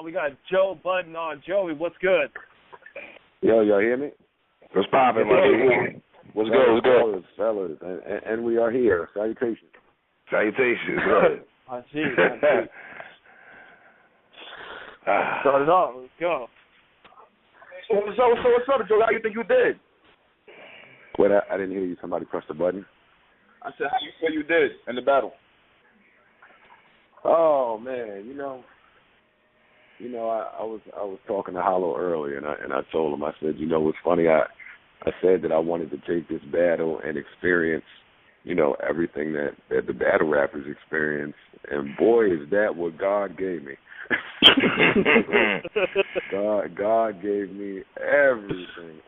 We got Joe Budden on. Joey, what's good? Yo, y'all hear me? What's poppin', man? What's good? What's good? Fellas, and we are here. Salutations. Salutations. I see. Start it off. Let's go. So what's up, Joe? How you think you did? Wait, I didn't hear you. Somebody pressed the button. I said, how you feel you did in the battle? Oh man, I was talking to Hollow earlier, and I told him, I said, what's funny? I said that I wanted to take this battle and experience, everything that the battle rappers experience, and boy, is that what God gave me. God gave me everything.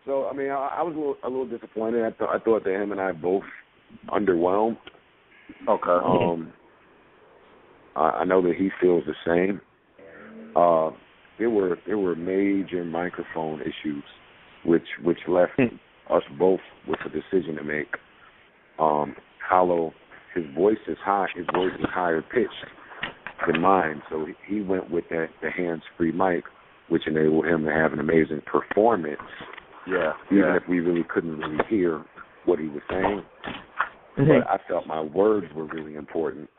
So I mean, I was a little disappointed. I thought that him and I both underwhelmed. Okay. I know that he feels the same. There were major microphone issues, which left us both with a decision to make. Hollow, his voice is high. His voice is higher pitched than mine, so he went with the hands-free mic, which enabled him to have an amazing performance. Yeah. Even if we really couldn't really hear what he was saying, but I felt my words were really important.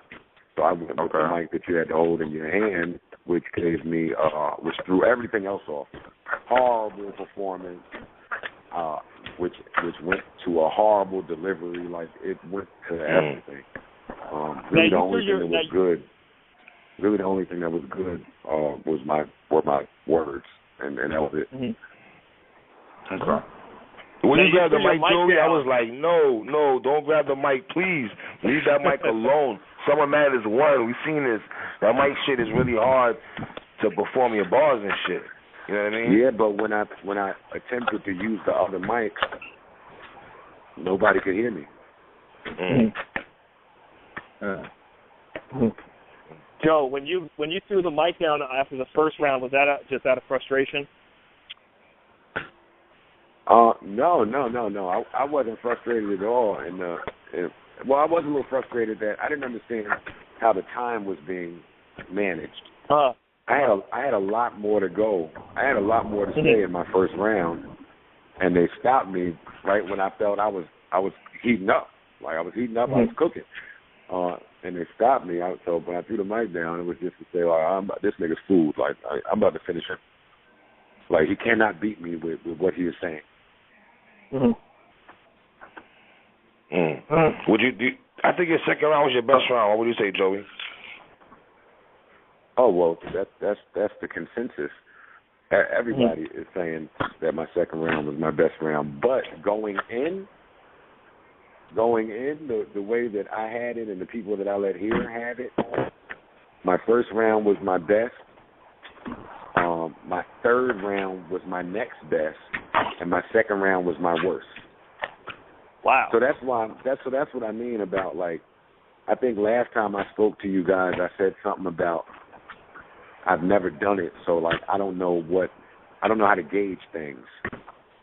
So I went with the mic that you had to hold in your hand, which gave me, which threw everything else off. Horrible performance, which went to a horrible delivery. Like it went to everything. Really, the only thing that was good. Really, the only thing that was good were my words, and that was it. Okay. When you grabbed the mic, Joey, I was like, no, don't grab the mic, please. Leave that mic alone. Summer Madness 1, we seen this. That mic shit is really hard to perform your bars and shit. You know what I mean? Yeah, but when I attempted to use the other mic, nobody could hear me. Joe, when you threw the mic down after the first round, was that just out of frustration? No. I wasn't frustrated at all, and I was a little frustrated that I didn't understand how the time was being managed. I had a lot more to go. I had a lot more to say in my first round, and they stopped me right when I felt I was heating up. Like I was heating up, I was cooking, and they stopped me. So when I threw the mic down, it was just to say, this nigga's food. Like I'm about to finish him. Like he cannot beat me with what he is saying. Would you do? I think your second round was your best round. What would you say, Joey? Oh well, that's the consensus. Everybody is saying that my second round was my best round. But going in, the way that I had it and the people that I let hear had it, my first round was my best. My third round was my next best, and my second round was my worst. Wow. So that's what I mean about, like, I think last time I spoke to you guys, I said something about I've never done it, so like I don't know how to gauge things.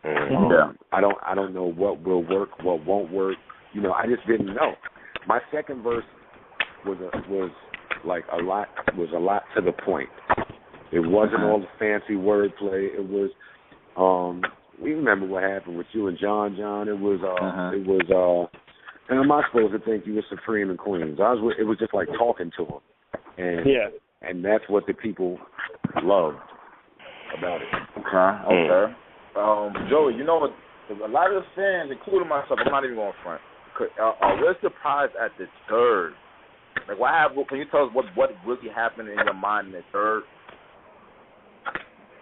I don't know what will work, what won't work. I just didn't know. My second verse was a lot to the point. It wasn't all the fancy wordplay. It was we remember what happened with you and John. It was and am I supposed to think you were supreme and queens? It was just like talking to them. And that's what the people loved about it. Okay. Joey, a lot of the fans, including myself, I'm not even going front, we're surprised at the third. Like, what happened? Can you tell us what really happened in your mind in the third?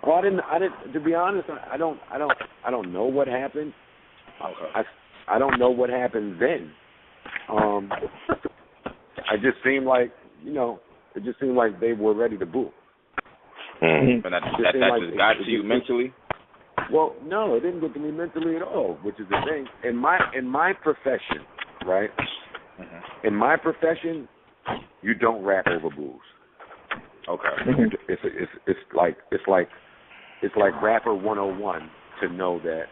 Well, I didn't. To be honest, I don't know what happened. Okay. I don't know what happened then. I just seemed like, it just seemed like they were ready to boo. And that just got to you mentally? Well, no, it didn't get to me mentally at all, which is the thing. In my profession, right? In my profession, you don't rap over boos. Okay. It's like rapper 101 to know that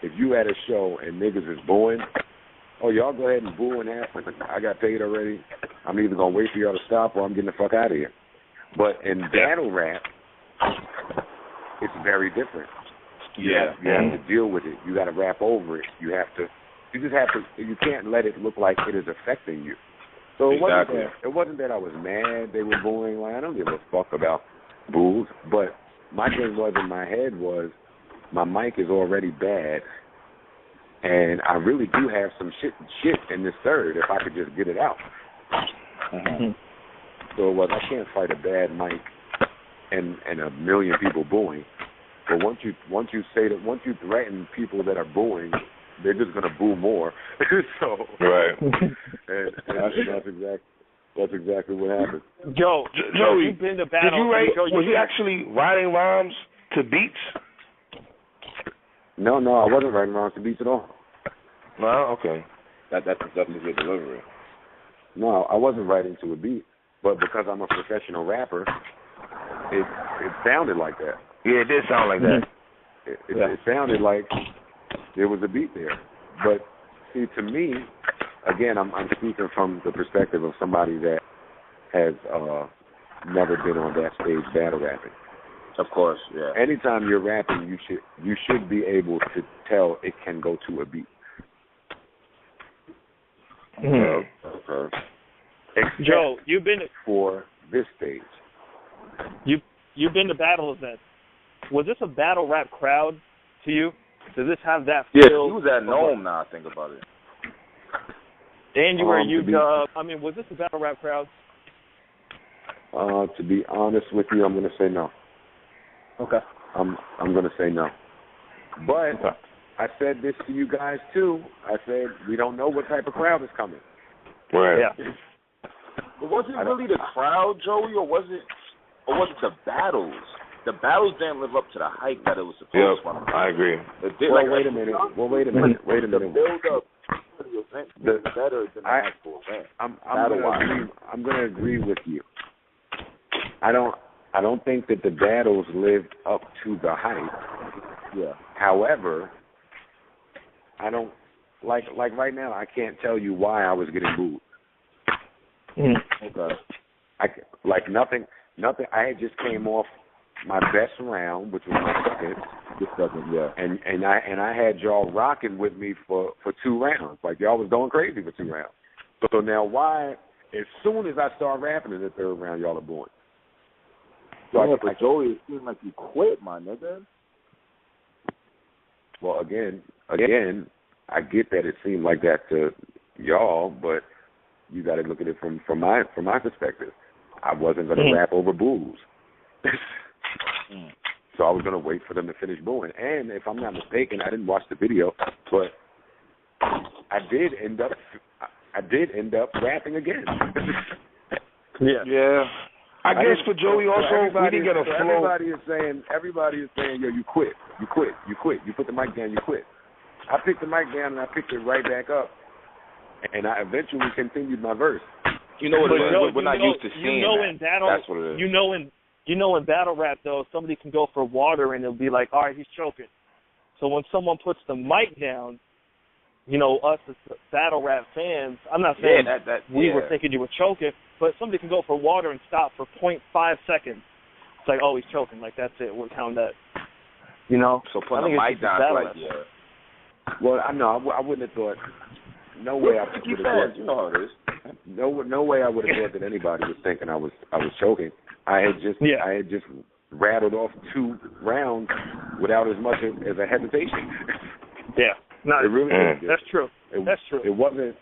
if you at a show and niggas is booing, y'all go ahead and boo and ask. I got paid already. I'm either gonna wait for y'all to stop or I'm getting the fuck out of here. But in battle rap, it's very different. You have to deal with it. You got to rap over it. You can't let it look like it is affecting you. So it wasn't that I was mad they were booing. Like, I don't give a fuck about boos. But my thing was in my head was my mic is already bad, and I really do have some shit in this third if I could just get it out. Mm-hmm. So it was, I can't fight a bad mic and a million people booing. But once you threaten people that are booing, they're just gonna boo more. So right. and that's exactly what happened. Joey, you've been to battle. Did you write? Was you actually writing rhymes to beats? No, I wasn't writing rhymes to beats at all. No, okay. That's your delivery. No, I wasn't writing to a beat, but because I'm a professional rapper, it sounded like that. Yeah, it did sound like that. It sounded like there was a beat there. But see, to me, again, I'm speaking from the perspective of somebody that has never been on that stage battle rapping. Of course, yeah. Anytime you're rapping, you should be able to tell it can go to a beat. Mm-hmm. Okay. Joe, you've been for this stage. You've been to battle events. Was this a battle rap crowd to you? Does this have that feel? Yeah, he was at Nome now, I think about it. January, was this a battle rap crowd? To be honest with you, I'm going to say no. Okay. I'm going to say no. But I said this to you guys too. I said we don't know what type of crowd is coming. Right. Yeah. But was it really the crowd, Joey, or was it the battles? The battles didn't live up to the hype that it was supposed to. I agree. Wait a minute. The build up to the event was better than the actual event. I'm going to agree with you. I don't think that the battles lived up to the hype. Yeah. However, I don't like right now. I can't tell you why I was getting booed. Okay. Nothing. I had just came off my best round, which was my second. Yeah. And I had y'all rocking with me for 2 rounds. Like y'all was going crazy for 2 rounds. So now why? As soon as I start rapping in the 3rd round, y'all are booing. So but Joey, it seemed like you quit, my nigga. Well, again, I get that it seemed like that to y'all, but you got to look at it from my perspective. I wasn't going to rap over boos. So I was going to wait for them to finish booing. And if I'm not mistaken, I didn't watch the video, but I did end up rapping again. Yeah. I guess for Joey also, we didn't get a flow. Everybody is saying, yo, you quit. You put the mic down, you quit. I picked the mic down and I picked it right back up, and I eventually continued my verse. You know what it is? We're not used to seeing that. In battle, that's what it is. In battle rap, though, somebody can go for water and it'll be like, all right, he's choking. So when someone puts the mic down, us as battle rap fans, I'm not saying we were thinking you were choking, but somebody can go for water and stop for 0.5 seconds. It's like, oh, he's choking. Like, that's it. We'll count that. So putting the mic down, like, Well, I know. I woun't have thought. No way I would have thought. You know how it is. No way I would have thought that anybody was thinking I was choking. I had just rattled off 2 rounds without as much as a hesitation. Yeah. No, it really is. That's true. That's true. It wasn't,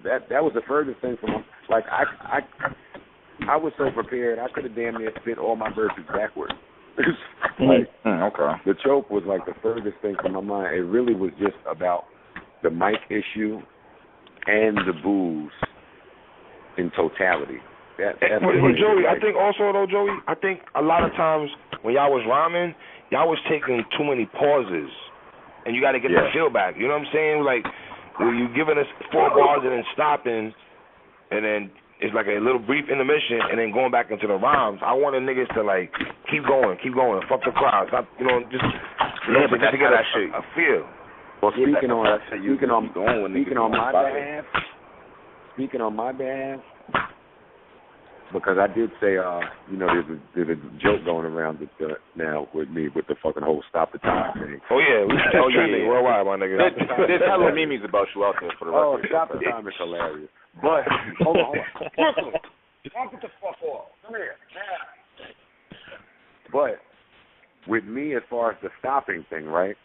that was the furthest thing from, like, I was so prepared, I could have damn near spit all my verses backwards. Okay. The choke was like the furthest thing from my mind. It really was just about the mic issue and the boos in totality. But Joey, I think also though, Joey, I think a lot of times when y'all was rhyming, y'all was taking too many pauses, and you got to get the feel back. You know what I'm saying? Like when you giving us 4 bars and then stopping, and then it's like a little brief intermission, and then going back into the rhymes. I wanted niggas to like keep going, fuck the crowd, stop, just but to get that shit. A feel. Well, speaking on my behalf, because I did say, there's a joke going around now with me with the fucking whole stop the time thing. Oh yeah, worldwide, my nigga. There's hella memes about you out there for the record. Oh, stop the time is hilarious. But hold on. Brooklyn, don't get the fuck off. Come here. But with me, as far as the stopping thing, right?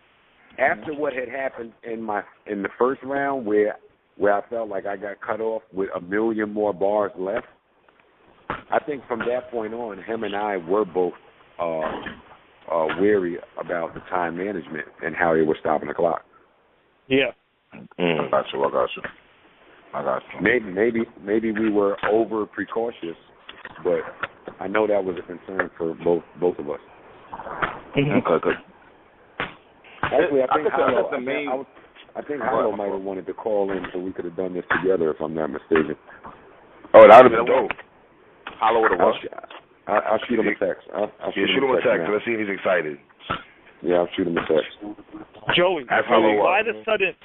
After what had happened in the first round, where I felt like I got cut off with a million more bars left, I think from that point on, him and I were both wary about the time management and how they were stopping the clock. Yeah. I got you. Maybe we were over precautious, but I know that was a concern for both of us. Okay. Actually, I think Hollow might have wanted to call in so we could have done this together, if I'm not mistaken. Oh, that would have been dope. Hollow would have watched. I'll shoot him a text. Shoot him a text. Let's see if he's excited. Yeah, I'll shoot him a text. Joey, why the sudden?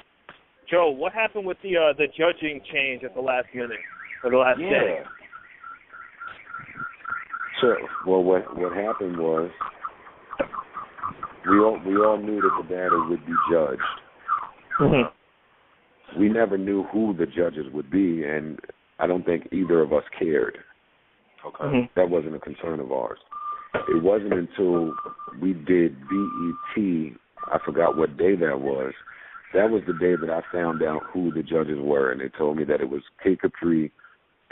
Joe, what happened with the judging change at the last minute or the last day? Sure. Well, what happened was we all knew that the battle would be judged. Mm-hmm. We never knew who the judges would be, and I don't think either of us cared. Okay. Mm-hmm. That wasn't a concern of ours. It wasn't until we did BET, I forgot what day that was. That was the day that I found out who the judges were, and they told me that it was K Capri,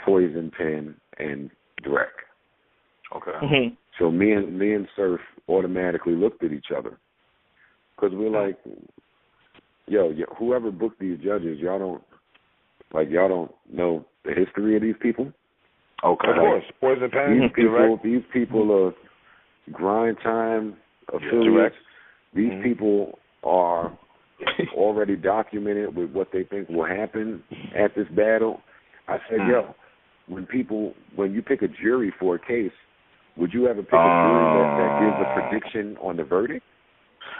Poison Pen, and Drek. Okay. Mm-hmm. So me and Surf automatically looked at each other because we're like, yo, whoever booked these judges, y'all don't know the history of these people. Okay. Of course. Poison Pen. These people are grind time affiliates. These people are already documented with what they think will happen at this battle. I said, yo, when you pick a jury for a case, would you ever pick a jury that gives a prediction on the verdict?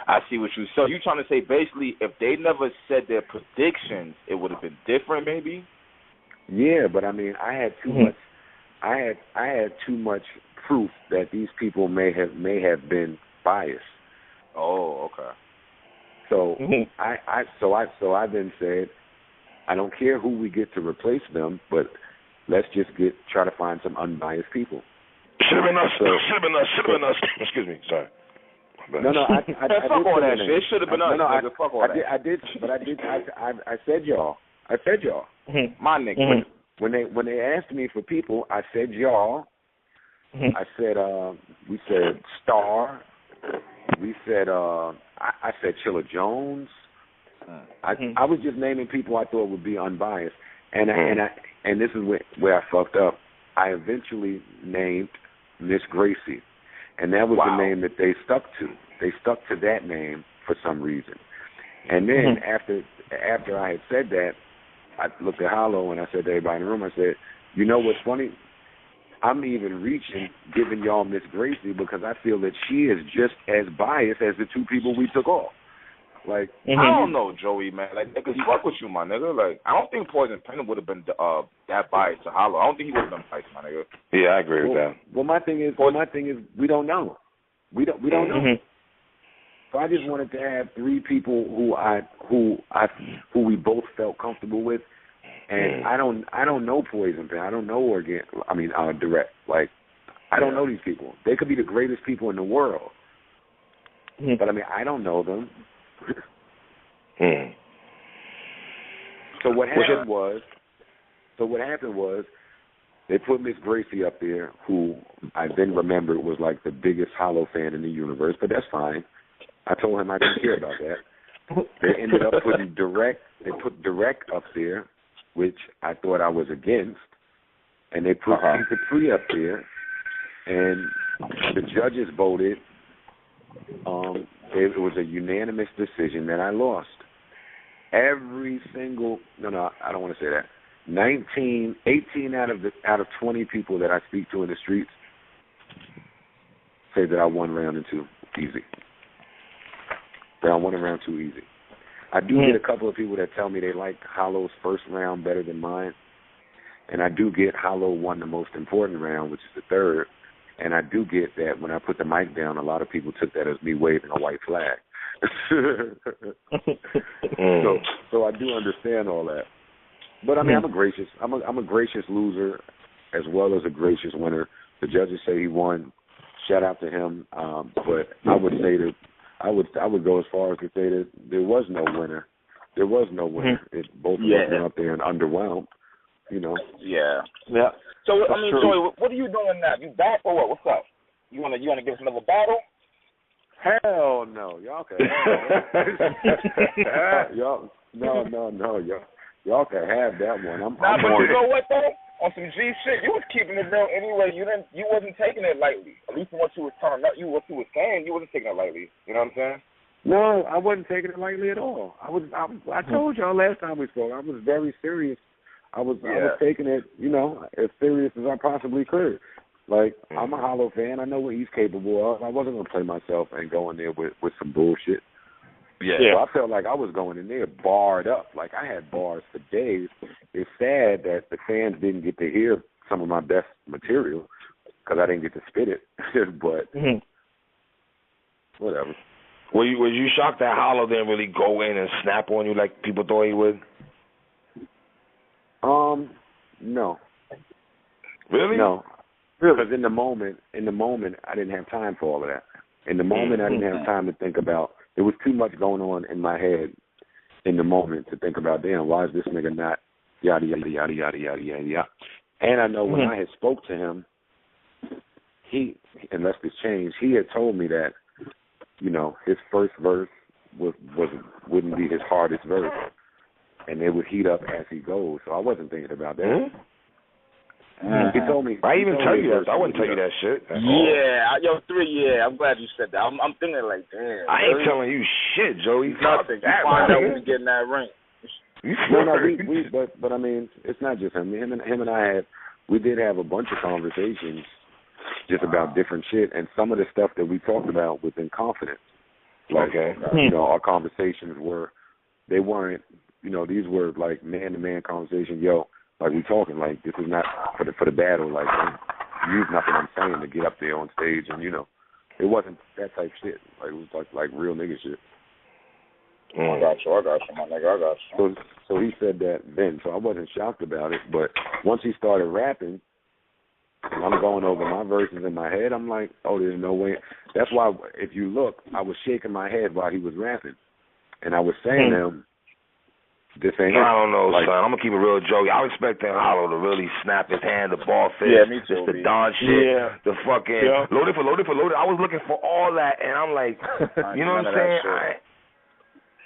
I see what you. So you trying to say basically, if they never said their predictions, it would have been different, maybe? Yeah, but I mean, I had too much. I had too much proof that these people may have been biased. Oh, okay. So I then said, I don't care who we get to replace them, but let's just try to find some unbiased people. Should have been us. Excuse me. Sorry. No, I did fuck all that shit. It should have been us. Fuck all that. I said y'all. My nigga. When they asked me for people, I said y'all. I said we said Star. We said I said Chilla Jones. I was just naming people I thought would be unbiased, and this is where I fucked up. I eventually named Miss Gracie, and that was the name that they stuck to. They stuck to that name for some reason. And then after I had said that, I looked at Hollow and I said to everybody in the room, I said, you know what's funny? I'm even giving y'all Miss Gracie because I feel that she is just as biased as the two people we took off. Like I don't know, Joey, man. Like niggas fuck with you, my nigga. Like I don't think Poison Pen would have been that biased to Hollow. I don't think he would have been biased, my nigga. Yeah, I agree with that. Well, my thing is we don't know. We don't know. So I just wanted to have three people who we both felt comfortable with, and I don't know Poison Pen. I don't know Direct. Like I don't know these people. They could be the greatest people in the world, but I mean I don't know them. So what happened was they put Miss Gracie up there, who I then remembered was like the biggest Hollow fan in the universe, but that's fine. I told him I didn't care about that. They ended up putting Direct up there, which I thought I was against, and they put Capri up there, and the judges voted. It was a unanimous decision that I lost. Every single I don't want to say that. 18 out of 20 people that I speak to in the streets say that I won round and two easy. That I won round two easy. I do get a couple of people that tell me they like Hollow's first round better than mine, And I do get Hollow won the most important round, which is the third. And I do get that when I put the mic down, a lot of people took that as me waving a white flag. So I do understand all that. But I mean, I'm a gracious loser as well as a gracious winner. The judges say he won. Shout out to him. But I would say that I would go as far as to say that there was no winner. There was no winner. Both of us went up there and underwhelmed. You know. Yeah. So I mean, Joey, what are you doing now? You back or what? What's up? You wanna give us another battle? Hell no, y'all can. Y'all can have that one. But you know what though? On some G shit, you was keeping it real anyway. You wasn't taking it lightly. At least from what you was telling, what you was saying, you wasn't taking it lightly. You know what I'm saying? No, I wasn't taking it lightly at all. I told y'all last time we spoke, I was very serious. I was taking it, as serious as I possibly could. Like, I'm a Hollow fan. I know what he's capable of. I wasn't going to play myself and go in there with some bullshit. Yeah. So I felt like I was going in there barred up. Like, I had bars for days. It's sad that the fans didn't get to hear some of my best material because I didn't get to spit it. But whatever. Was you shocked that Hollow didn't really go in and snap on you like people thought he would? No. Really? No. Because in the moment, I didn't have time for all of that. In the moment, I didn't have time to think about. There was too much going on in my head in the moment to think about. Damn, why is this nigga not yada yada yada yada yada yada yada? And I know when I had spoke to him, unless this changed, he had told me that his first verse wouldn't be his hardest verse, and it would heat up as he goes. So I wasn't thinking about that. He told me. I even tell you that. I wouldn't tell you that shit. I'm glad you said that. I'm thinking like, damn. I ain't telling you shit, Joey. Nothing. You find out when we get in that ring. But I mean, it's not just him. Him and I we did have a bunch of conversations just about different shit, and some of the stuff that we talked about was in confidence. Like, our conversations they weren't, these were like man-to-man conversations. Like we talking, like this is not for the battle. Like use nothing I'm saying to get up there on stage, and it wasn't that type shit. Like it was like real nigga shit. I got you, my nigga. I got you. So he said that then. So I wasn't shocked about it, but once he started rapping, and I'm going over my verses in my head. I'm like, oh, there's no way. That's why if you look, I was shaking my head while he was rapping, and I was saying to him, this ain't I don't know, son. I'm gonna keep it real, Joey. I was expecting Hollow to really snap his hand, the ball fist, me too, the Don shit, the fucking loaded for loaded. I was looking for all that, and I'm like, you know what I'm saying?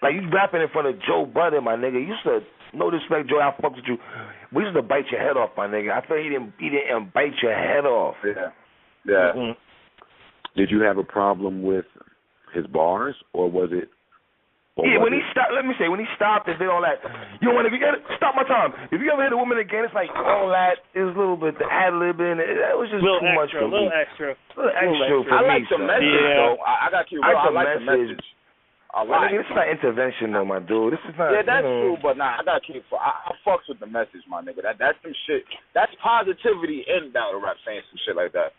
Like you rapping in front of Joe Budden, my nigga. You said no disrespect, Joey. I fucked with you. We used to bite your head off, my nigga. I feel he didn't bite your head off. Yeah. Did you have a problem with his bars, or was it? When he stopped, when he stopped and did all that, you know what, if you get it, stop my time. If you ever hit a woman again, it's like all that is a little bit, the ad lib in it, that was just too much for me. A little extra for I like the message, though. I got you. I like the message. This is not intervention, though, my dude. This is not. Yeah, that's true, but I got you. I fucks with the message, my nigga. That's some shit. That's positivity in battle rap, saying some shit like that.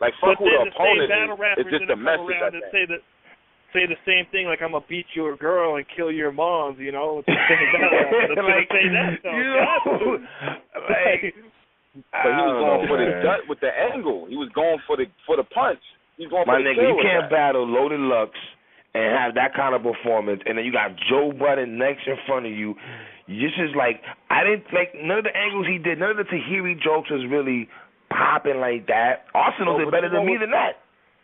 Like, fuck who the opponent is. It's just the message, I think. Say the same thing, like I'm gonna beat your girl and kill your moms, It's the same battle. Like, say that, though. But he was going for the gut with the angle. He was going for the punch. He's going for my the nigga, you can't that. battle Loaded Lux and have that kind of performance, and then you got Joe Budden next in front of you. This is like, I didn't like none of the angles he did. None of the Tahiri jokes was really popping like that. Arsenal did better than me than that.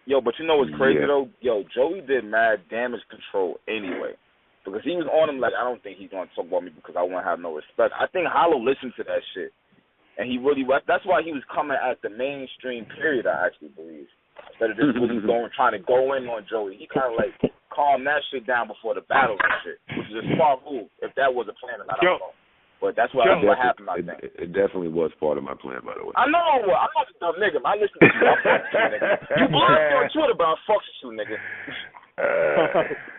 Yo, but you know what's crazy, though? Yo, Joey did mad damage control anyway. Because he was on him like, I don't think he's going to talk about me because I won't have no respect. I think Hollow listened to that shit. And he really, that's why he was coming at the mainstream period, I actually believe. Instead of just really trying to go in on Joey. He kind of like calmed that shit down before the battle and shit. Which is a smart move, if that was a plan or not, I don't know. But that's what happened, I think. It definitely was part of my plan, by the way. I know. I'm not a dumb nigga. I listen to you. I fuck with you, nigga. You blocked me on Twitter, but I fuck with you, nigga.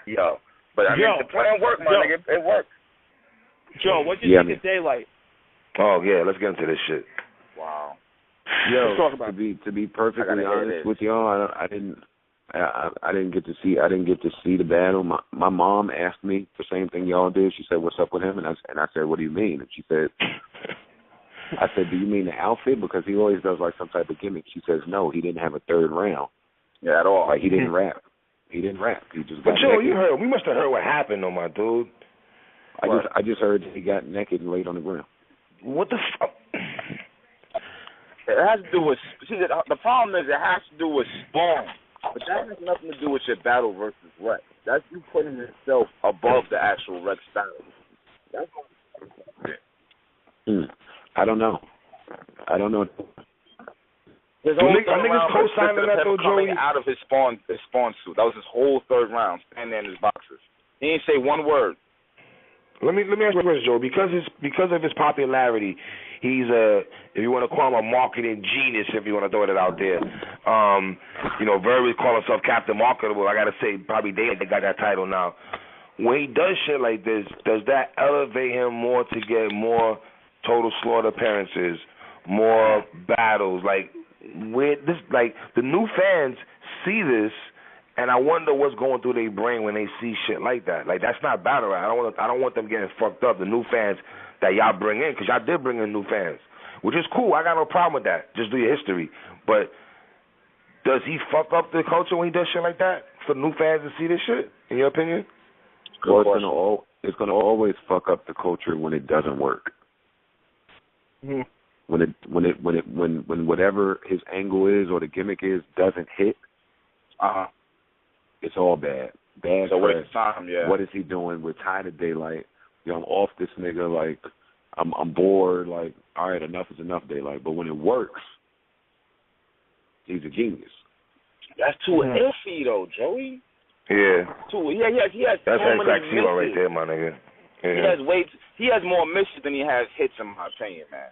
Yo. But I mean, the plan worked, my nigga. It worked. Joe, what did you think of Daylight? Oh yeah, let's get into this shit. Wow. Yo, to be perfectly honest with y'all, I didn't get to see the battle. My mom asked me the same thing y'all did. She said, "What's up with him?" And I said, "What do you mean?" And she said, "I said, do you mean the outfit? Because he always does like some type of gimmick." She says, "No, he didn't have a third round. Yeah, at all. Like he didn't rap. He didn't rap. He just got But Joe, naked." you heard? We must have heard what happened, though, my dude. I just heard that he got naked and laid on the ground. What the fuck? It has to do with. See, the problem is it has to do with spawn, but that has nothing to do with your battle versus Rex. That's you putting yourself above the actual Rex style. That's I don't know. I think it's co-signing that though, Joey. Out of his spawn suit. That was his whole third round, standing there in his boxers. He didn't say one word. Let me ask you a question, Joe. Because of his popularity, he's if you want to call him a marketing genius, if you want to throw it out there. Verb call himself Captain Marketable. I gotta say, probably they got that title now. When he does shit like this, does that elevate him more to get more Total Slaughter appearances, more battles? Like the new fans see this. And I wonder what's going through their brain when they see shit like that. Like, that's not battle rap. I don't want them getting fucked up. The new fans that y'all bring in, because y'all did bring in new fans, which is cool. I got no problem with that. Just do your history. But does he fuck up the culture when he does shit like that for new fans to see this shit? In your opinion? Well, it's gonna always fuck up the culture when it doesn't work. Mm-hmm. When whatever his angle is or the gimmick is doesn't hit. It's all bad. Bad press. Time, yeah. What is he doing? We're tired of Daylight. I'm off this nigga. Like, I'm bored. Like, all right, enough is enough, Daylight. But when it works, he's a genius. That's too iffy, though, Joey. Yeah. He has that's so many misses. Right there, my nigga. Yeah. He has more misses than he has hits, in my opinion, man.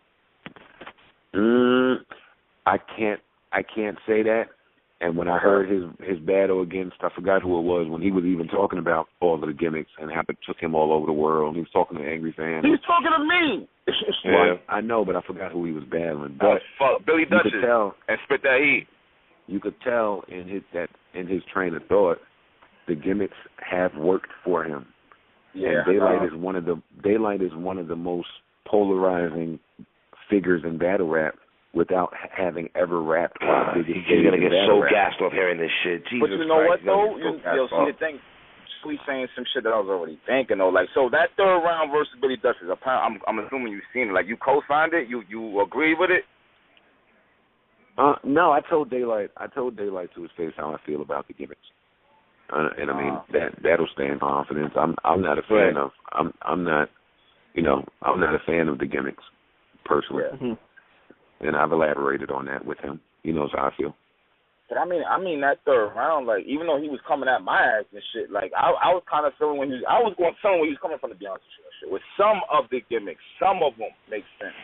I can't say that. And when I heard his battle against, I forgot who it was, when he was even talking about all of the gimmicks and how it took him all over the world. He was talking to angry fans. He was talking to me. Well, I know, but I forgot who he was battling. But Billy Dutchess and Spit That Heat. You could tell in his train of thought, the gimmicks have worked for him. Yeah. And Daylight is one of the most polarizing figures in battle rap. Without having ever rapped on the biggest he's gonna get so rap. gassed off hearing this shit. Jesus but you know Christ, what though? You'll see the thing. Sweet saying some shit that I was already thinking though. Like, so that third round versus Billy Dutchess, I'm assuming you've seen it. Like, you co-signed it. You agree with it? No, I told Daylight to his face how I feel about the gimmicks. And I mean that'll stand confidence. I'm not a fan of I'm not a fan of the gimmicks personally. Yeah. Mm-hmm. And I've elaborated on that with him. He knows how I feel. But I mean that third round, like, even though he was coming at my ass and shit, like I was kind of feeling when he was coming from the Beyonce shit. With some of the gimmicks, some of them make sense.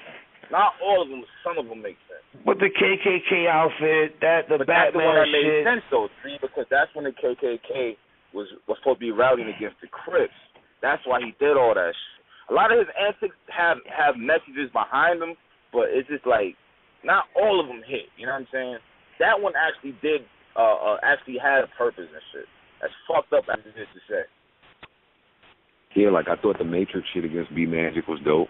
Not all of them, some of them make sense. But the KKK outfit, the Batman that's the one that shit. made sense though, see, because that's when the KKK was supposed to be rallying against the Crips. That's why he did all that shit. A lot of his antics have messages behind them, but it's just like, not all of them hit, you know what I'm saying? That one actually did, actually had a purpose and shit. That's fucked up as it is to say. Yeah, like I thought the Matrix shit against B Magic was dope.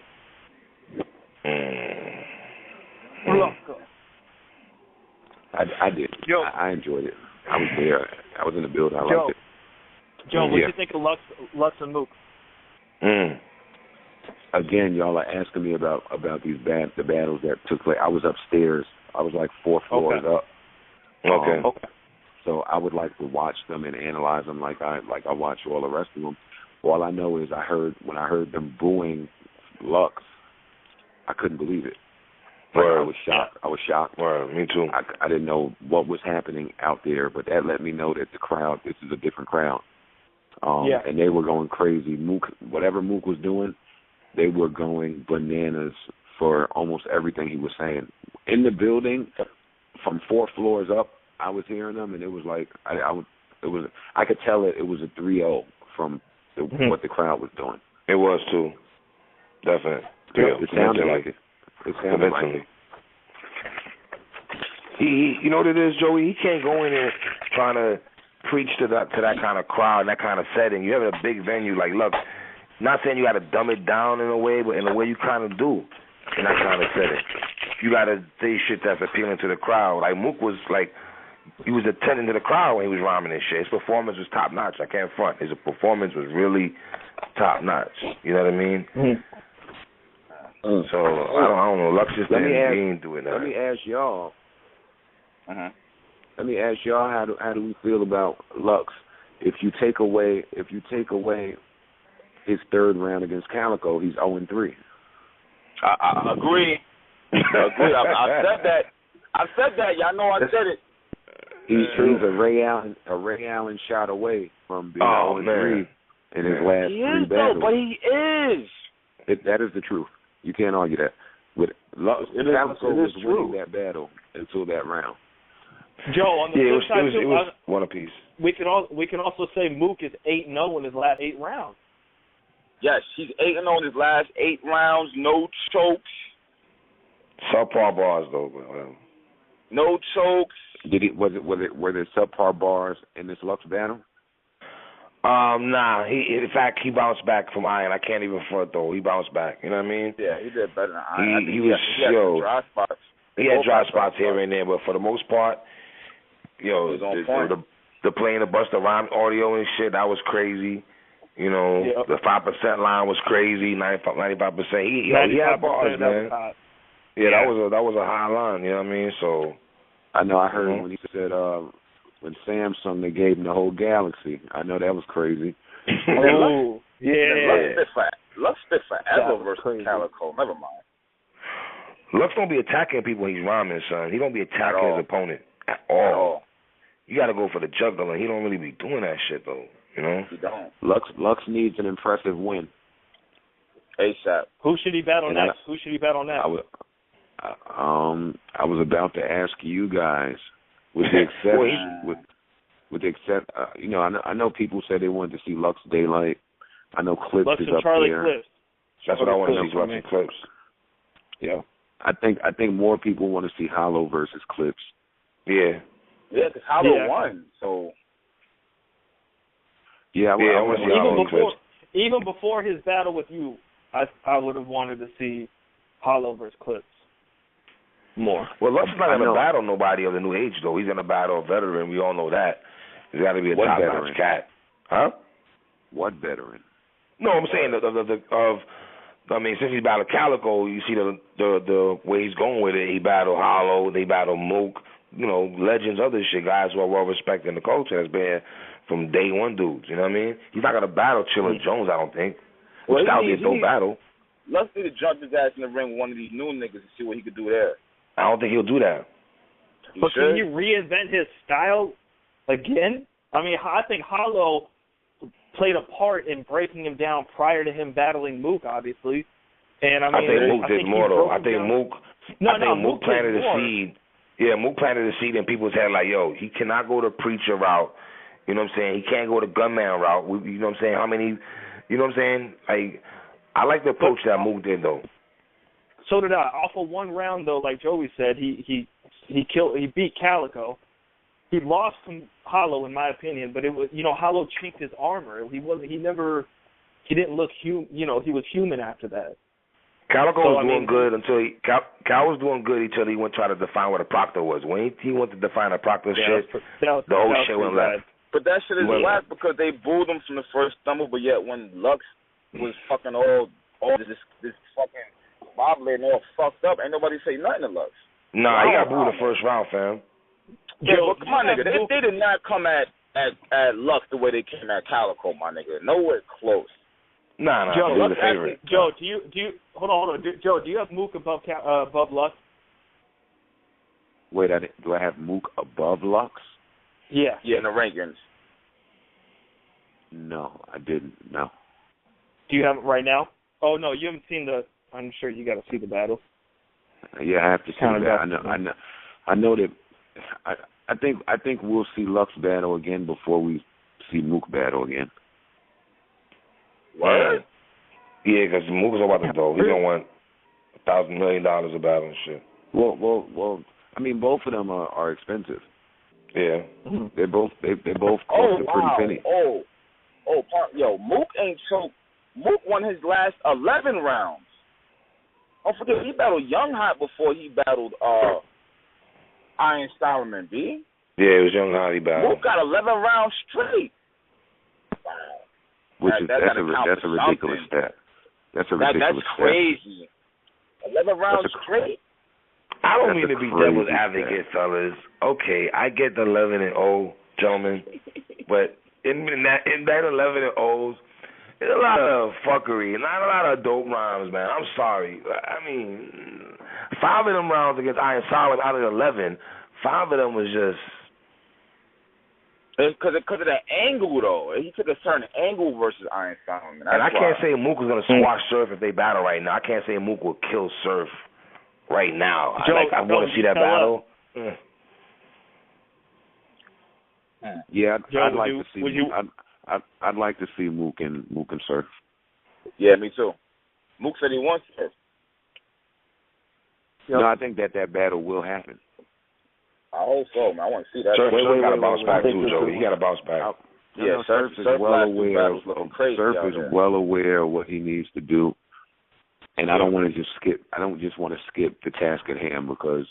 I did. I enjoyed it. I was there. I was in the building. I liked it. Joe, what do you think of Lux and Mook? Again, y'all are asking me about the battles that took place. I was upstairs. I was like 4 floors up. Okay. So I would like to watch them and analyze them like I watch all the rest of them. All I know is when I heard them booing Lux, I couldn't believe it. Like, I was shocked. I was shocked. Me too. I didn't know what was happening out there, but that let me know that the crowd, this is a different crowd. And they were going crazy. Mook, whatever Mook was doing, they were going bananas for almost everything he was saying. In the building, from 4 floors up, I was hearing them, and it was like I could tell it was a 3-0 from what the crowd was doing. It was too, definitely. It sounded like it. It sounded like it. He, you know what it is, Joey? He can't go in there trying to preach to that kind of crowd, that kind of setting. You have a big venue like Lux. Not saying you got to dumb it down in a way, but in a way you kind of do in that kind of setting. You got to say shit that's appealing to the crowd. Like Mook was like, he was attending to the crowd when he was rhyming and shit. His performance was top notch. I can't front. His performance was really top notch. You know what I mean? So I don't know. Lux just didn't do it. Let me ask y'all. Let me ask y'all how do we feel about Lux? If you take away his third round against Calico, he's 0-3. I agree. I said that. I said that. Y'all know I said it. He's a Ray Allen shot away from being 0-3 in his last three battles. But he is. That is the truth. You can't argue that. With Lux, Calico was winning that battle until that round. Joe, on the flip side, it was one apiece. We can also say Mook is 8-0 in his last 8 rounds. Yes, he's 8-0 in his last 8 rounds. No chokes. Subpar bars though, but no chokes. Were there subpar bars in this Lux battle? Nah. In fact, he bounced back from Iron. I can't even front though. He bounced back. You know what I mean? Yeah, he did better than Iron. He had dry spots. He had dry spots here and there, but for the most part, the playing the Busta Rhymes audio and shit, that was crazy. You know, the 5% line was crazy. 95%. He had bars, man. That was a high line. You know what I mean? So I know. I heard when he said when Samsung they gave him the whole galaxy. I know that was crazy. Oh, yeah. Lux spit forever versus Calico. Never mind. Lux don't be attacking people when he's rhyming, son. He don't be attacking his opponent at all. You got to go for the juggler. He don't really be doing that shit though. You know? He don't. Lux needs an impressive win. ASAP. Who should he battle next? I was about to ask you guys, with the exception, with the except, I know people say they wanted to see Lux Daylight. I know Clips Lux is and up Charlie there. Clips. That's what I want to see, Lux and Clips. Yeah. I think more people want to see Hollow versus Clips. Yeah. Yeah, because Hollow won, so. Yeah, I want to see Hollow Clips. Even before his battle with you, I would have wanted to see Hollow versus Clips more. Well, Lux is not going to battle nobody of the new age, though. He's going to battle a veteran. We all know that. He's got to be a top-notch cat. Huh? What veteran? No, I'm saying since he's battled Calico, you see the way he's going with it. He battled Hollow, they battled Mook, legends, other shit, guys who are well respected in the culture. That's been from day one dudes. You know what I mean? He's not gonna battle Chilla Jones, I don't think. Well, that would be a dope battle. Let's need to jump his ass in the ring with one of these new niggas and see what he could do there. I don't think he'll do that. But can you reinvent his style again? I mean, I think Hollow played a part in breaking him down prior to him battling Mook, obviously. And I think Mook did more though. I think Mook planted the seed. Yeah, Mook planted the seed in people's head like, yo, he cannot go the preacher route. You know what I'm saying? He can't go the gunman route. You know what I'm saying? How many? You know what I'm saying? Like, I like the approach that Mook did though. So did I. Off of one round though, like Joey said, he beat Calico. He lost from Hollow, in my opinion, but it was Hollow chinked his armor. He didn't look he was human after that. Calico was doing good until Cal was doing good until he went try to define what a proctor was. When he went to define a proctor the whole shit went left. But that shit is whack because they booed him from the first stumble, but yet when Lux was fucking all this fucking bobbler and all fucked up, ain't nobody say nothing to Lux. Nah, he got booed the first round, fam. Yeah, but come on, nigga. They did not come at Lux the way they came at Calico, my nigga. Nowhere close. Nah, Joe, Lux, the favorite. Joe, do you hold on? Joe, do you have Mook above Lux? Wait, do I have Mook above Lux? Yeah. Yeah, in the rankings. No, I didn't. No. Do you have it right now? Oh no, you haven't seen the. I'm sure you got to see the battle. Yeah, I have to see that. I know that. I think we'll see Lux battle again before we see Mook battle again. What? Yeah, because Mook is about to go. He don't want. $1,000 million a battle and shit. Well. I mean, both of them are expensive. Yeah. They both cost a pretty penny. Yo, Mook ain't choked. Mook won his last 11 rounds. Don't forget, he battled Young Hot before he battled Iron Solomon, B. Yeah, it was Young Hot he battled. Mook got 11 rounds straight. Wow. That's a ridiculous stat. That's a ridiculous That's crazy. 11 rounds straight? I don't mean to be devil's advocate, fellas. Okay, I get the 11-0, gentlemen, but in that 11-0s, there's a lot of fuckery, not a lot of dope rhymes, man. I'm sorry. I mean, 5 of them rounds against Iron Solomon out of 11, 5 of them was just. It's because of the angle, though. He took a certain angle versus Iron Solomon. And I can't say Mook is going to squash Surf if they battle right now. I can't say Mook will kill Surf right now. I want to see that battle. Yeah, I'd like to see. I'd like to see Mook and Surf. Yeah, me too. Mook said he wants Surf. No, I think that battle will happen. I hope so, man. I want to see that. Surf got to bounce back too, Joey. He got to bounce back. Surf is well aware. Surf is well aware of what he needs to do. And I don't want to just skip. I don't just want to skip the task at hand because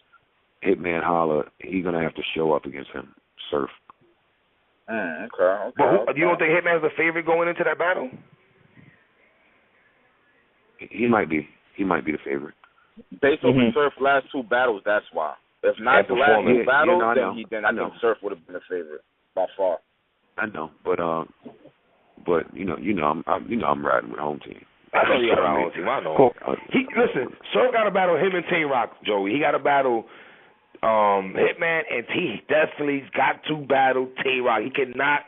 Hitman Holla, he's gonna have to show up against him, Surf. Okay. But you don't think Hitman's the favorite going into that battle? He might be. He might be the favorite. Based on Surf's last 2 battles, that's why. If not the last 2 battles, then I think Surf would have been the favorite by far. I know, but you know, I'm riding with home team. I know you got a home team. I know. Listen, Surf got to battle him and Tay-Rock, Joey. He got to battle Hitman, and he definitely got to battle Tay-Rock. He cannot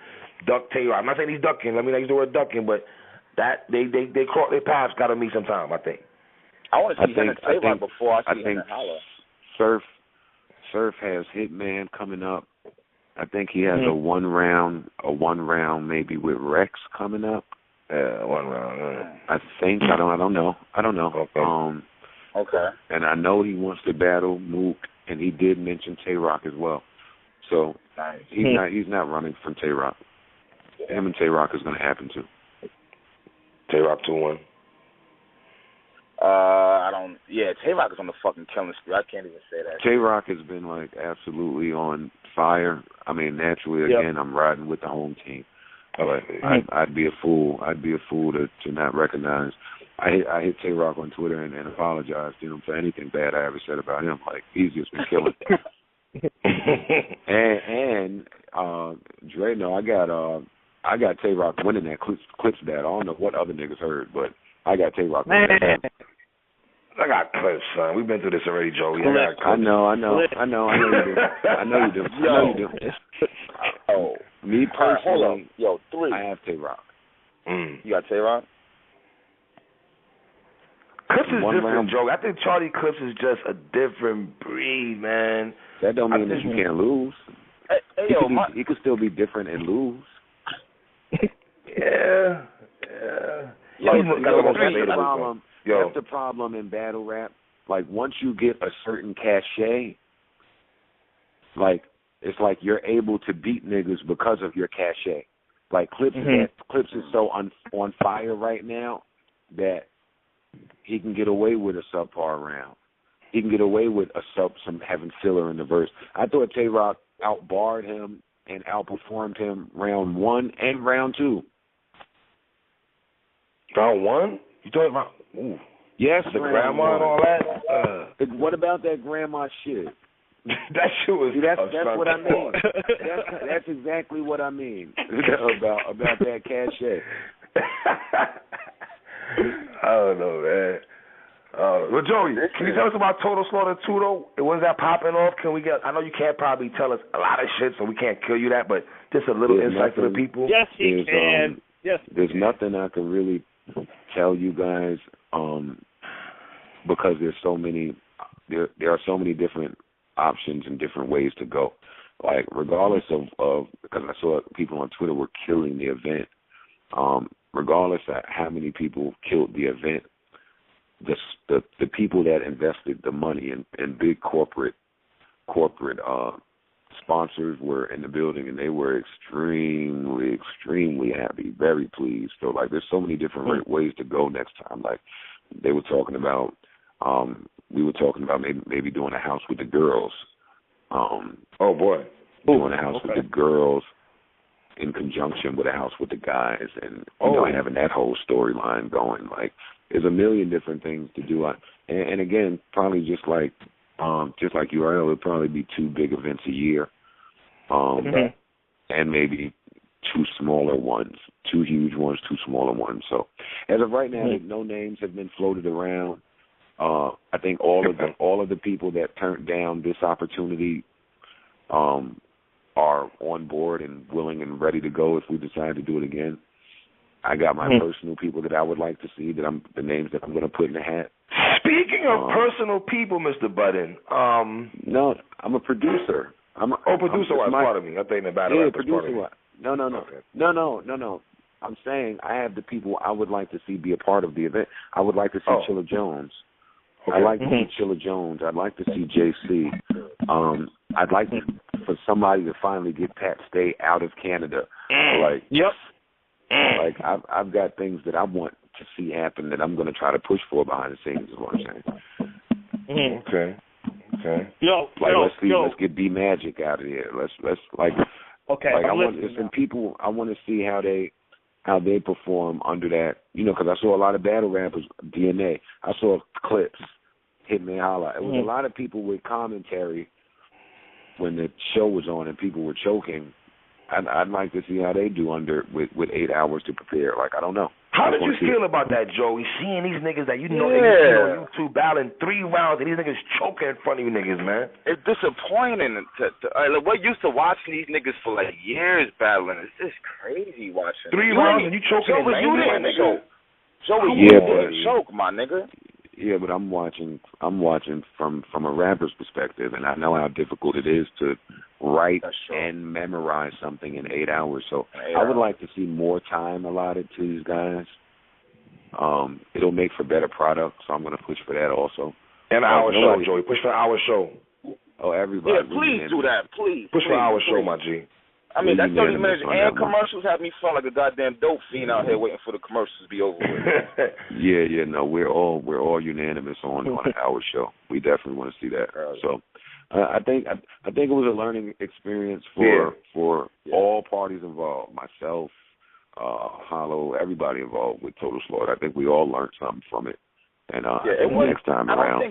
duck Tay-Rock. I'm not saying he's ducking. Let me not use the word ducking, but that they cross their paths. Got to meet sometime, I think. I want to see him and Tay-Rock before I see him and Holla. Surf has Hitman coming up. I think he has a one round maybe with Rex coming up. Yeah, 1 round. I think I don't know. Okay. Okay. And I know he wants to battle Mook, and he did mention Tay-Rock as well. So nice. He's not running from Tay-Rock. Him and Tay-Rock is going to happen too. Tay-Rock 2-1. Tay-Rock is on the fucking killing spree. I can't even say that. Tay-Rock has been like absolutely on fire. I mean, naturally, again, I'm riding with the home team. But I'd be a fool. To not recognize. I hit Tay-Rock on Twitter and apologized to him for anything bad I ever said about him. Like, he's just been killing. and Dre, no, I got Tay-Rock winning that clips battle. I don't know what other niggas heard, but I got Tay-Rock winning that. I got clips, son. We've been through this already, Joey. I know you do. Oh, me personally, hold on. Yo, 3. I have Tay-Rock. You got Tay-Rock? Clips is different, Joe. I think Charlie Clips is just a different breed, man. That don't mean that you can't lose. He could still be different and lose. Yeah. That's the problem in battle rap. Like, once you get a certain cachet, like, it's like you're able to beat niggas because of your cachet. Like, Clips is so on fire right now that he can get away with a subpar round. He can get away with some having filler in the verse. I thought Tay-Rock outbarred him and outperformed him round 1 and round 2. Round 1? You talking about? Ooh. Yes, the grandma and all that. What about that grandma shit? That shit was. See, that's what I mean. That's exactly what I mean about that cachet. I don't know, man. Well, Joey, can you tell us about Total Slaughter 2, though? When's that popping off? Can we get? I know you can't probably tell us a lot of shit, so we can't kill you that, but just a little insight for the people. Yes, he can. Yes. There's nothing I can really tell you guys, because there's so many. There are so many different options and different ways to go. Like, regardless of because I saw people on Twitter were killing the event. Regardless of how many people killed the event, the people that invested the money in big corporate sponsors were in the building, and they were extremely happy, very pleased. So like, there's so many different ways to go next time. Like, they were talking about, we were talking about maybe doing a house with the girls. Oh boy, doing a house with the girls in conjunction with a house with the guys, and you know, having that whole storyline going. Like, there's a million different things to do. And again, probably just like URL, it'll probably be 2 big events a year, and maybe 2 smaller ones, 2 huge ones, 2 smaller ones. So as of right now, no names have been floated around. I think all of the people that turned down this opportunity are on board and willing and ready to go if we decide to do it again. I got my personal people that I would like to see, the names that I'm going to put in the hat. Speaking of personal people, Mr. Budden, no, I'm a producer. Producer-wise, part of me. I'm thinking about it. Producer-wise. No. Okay. No. I'm saying I have the people I would like to see be a part of the event. I would like to see Chilla Jones. Okay. I'd like to see Chilla Jones. I'd like to see JC. I'd like for somebody to finally get Pat Stay out of Canada. Like, I've got things that I want to see happen that I'm going to try to push for behind the scenes, is what I'm saying. Okay. Let's get B Magic out of here. Let's I want to see how they perform under that, you know, because I saw a lot of battle rappers, DNA. I saw clips, Hit Me Holla. It was a lot of people with commentary when the show was on and people were choking. I'd like to see how they do with 8 hours to prepare. Like, I don't know. How did you feel about that, Joey? Seeing these niggas that you know they on YouTube battling 3 rounds and these niggas choking in front of you niggas, man. It's disappointing. We're used to watching these niggas for like years battling. It's just crazy watching. 3 rounds and you choking in 90 minutes. Joey, you didn't choke, my nigga. Yeah, but I'm watching from a rapper's perspective, and I know how difficult it is to write and memorize something in 8 hours. So I would like to see more time allotted to these guys. It'll make for better product, so I'm going to push for that also. An hour show, Joey. Push for an hour show. Oh, everybody. Yeah, please do that. Please. Push for an hour show, my G. I mean, that 30 minutes and commercials have me feel like a goddamn dope fiend out here waiting for the commercials to be over with. No, we're all unanimous on an hour show. We definitely want to see that. So, I think it was a learning experience for all parties involved. Myself, Hollow, everybody involved with Total Slaughter. I think we all learned something from it. And next time around,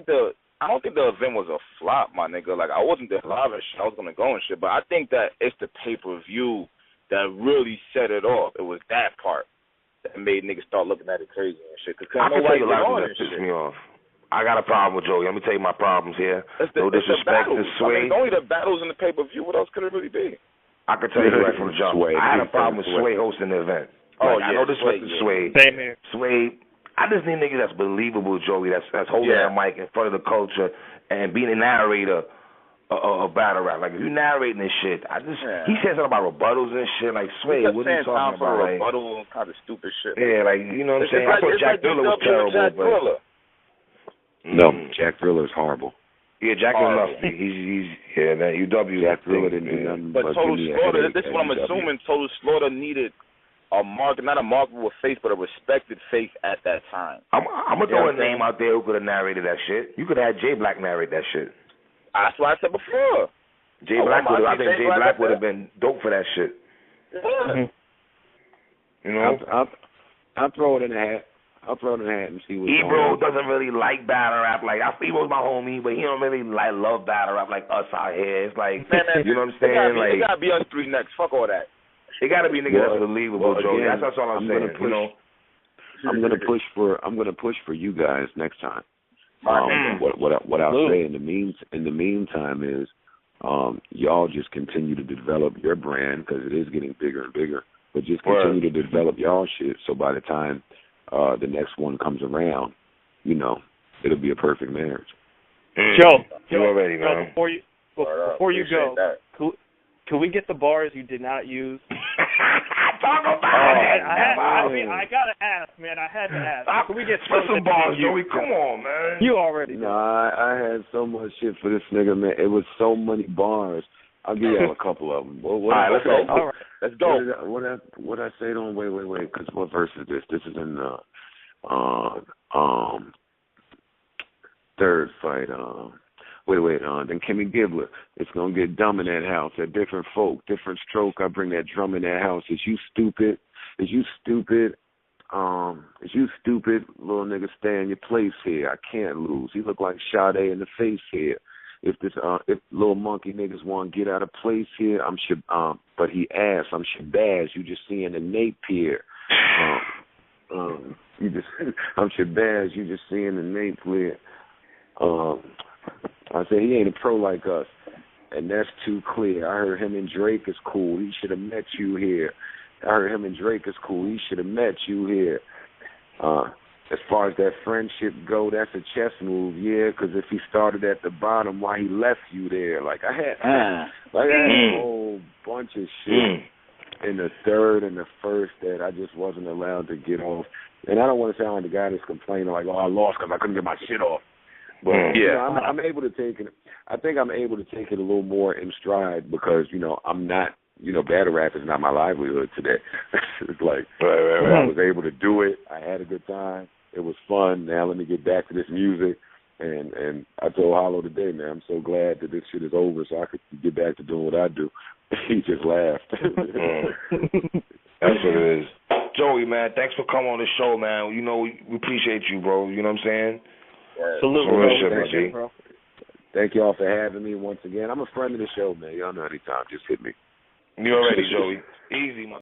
I don't think the event was a flop, my nigga. Like, I wasn't there live and shit. I was gonna go and shit, but I think that it's the pay-per-view that really set it off. It was that part that made niggas start looking at it crazy and shit. Cause I can tell you a lot of that pissed me off. I got a problem with Joey. Let me tell you my problems here. No disrespect to Sway. I mean, only the battles in the pay-per-view. What else could it really be? I can tell you right from the jump. I had a problem with Sway hosting the event. I know disrespect to Sway. Same here. Sway. I just need niggas that's believable, Joey, that's holding that mic in front of the culture and being a narrator of battle rap. Like, if you narrating this shit, he said something about rebuttals and shit. Like, Sway, what are you talking about? Like, rebuttal, kind of stupid shit. Yeah, like, you know what I'm saying? I thought Jack Thriller was terrible. No, Jack Thriller is horrible. Yeah, Jack Thriller must be. He's that UW. Jack Thriller didn't do nothing. But Total Slaughter, this is what I'm assuming, Total Slaughter needed not a marketable face, but a respected face at that time. I'm gonna throw a name out there who could have narrated that shit. You could have had Jay Black narrate that shit. That's what I said before. I think Jay Black would have been dope for that shit. Yeah. You know, I'll throw it in the hat. I'll throw it in the hat and see what's going on. Ebro doesn't really like battle rap. Like, Ebro's my homie, but he don't really love battle rap like us out here. It's like, you know what I'm saying? It gotta be us three next. Fuck all that. It got to be niggas that's believable, Joe. Again, that's all I'm saying. I'm gonna push for you guys next time. What I'll say in the meantime is, y'all just continue to develop your brand because it is getting bigger and bigger. But just continue to develop y'all shit. So by the time the next one comes around, you know, it'll be a perfect marriage. Joe, you already know. Before you go, can we get the bars you did not use? Talk about it. I gotta ask, man. I had to ask. Can we get some bars, Joey? Come on, man. You already know. No, I had so much shit for this nigga, man. It was so many bars. I'll give y'all a couple of them. All right, let's go. All right. Let's go. What I say to him? Wait. Because what verse is this? This is in the third fight. Then Kimmy Gibbler. It's gonna get dumb in that house. At different folk, different stroke. I bring that drum in that house. Is you stupid? Is you stupid, little nigga? Stay in your place here. I can't lose. He look like Sade in the face here. If little monkey niggas want to get out of place here, but he asked, I'm Shabazz. You just seeing the Napier. I'm Shabazz. You just seeing the Napier. I said he ain't a pro like us, and that's too clear. I heard him and Drake is cool. He should have met you here. I heard him and Drake is cool. He should have met you here. As far as that friendship go, that's a chess move, yeah. Because if he started at the bottom, why he left you there? Like I had a whole bunch of shit in the third and the first that I just wasn't allowed to get off. And I don't want to sound like the guy that's complaining like, oh, I lost because I couldn't get my shit off. But you know, I'm able to take it. I think I'm able to take it a little more in stride because I'm not. Battle rap is not my livelihood today. It's like I was able to do it. I had a good time. It was fun. Now let me get back to this music. And I told Hollow today, man, I'm so glad that this shit is over so I could get back to doing what I do. He just laughed. That's what it is. Joey, man, thanks for coming on the show, man. We appreciate you, bro. You know what I'm saying? Salute, bro. Thank y'all for having me once again. I'm a friend of the show, man. Y'all know anytime. Just hit me. You already, Joey. Easy, man.